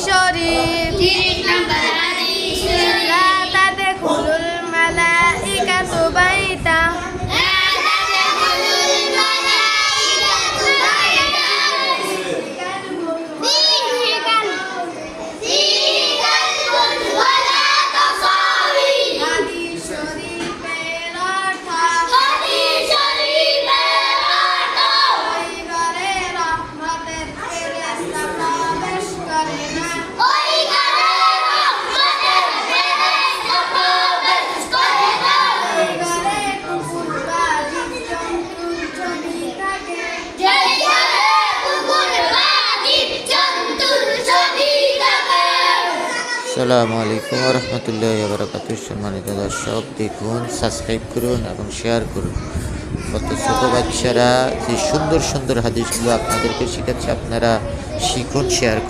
শরীফ 30 নম্বর হাদিস শরীফ লা তাদখুলুল মালাইকাতু বাইতা لا تدخل الملائكة بيتا فيه كلب ولا تصاوير হাদিস শরীফের অর্থ হাদিস শরীফের অর্থ ওই ঘরে রহমতের ফেরেশতা প্রবেশ করে না ওই ঘরে রহমতের ফেরেশতা প্রবেশ করে না ওই ঘরে কুকুর বা জীবজন্তুর ছবি থাকে যেই ঘরে কুকুর বা জীবজন্তুর ছবি থাকে। আসসালামু আলাইকুম ওয়া রাহমাতুল্লাহি ওয়া বারাকাতুহু। সম্মানিত দর্শক, দেখুন, সাবস্ক্রাইব করুন এবং শেয়ার করুন। কত ছোট বাচ্চারা যে সুন্দর সুন্দর হাদিসগুলো আপনাদেরকে শেখাচ্ছে, আপনারা শিখুন, শেয়ার করুন।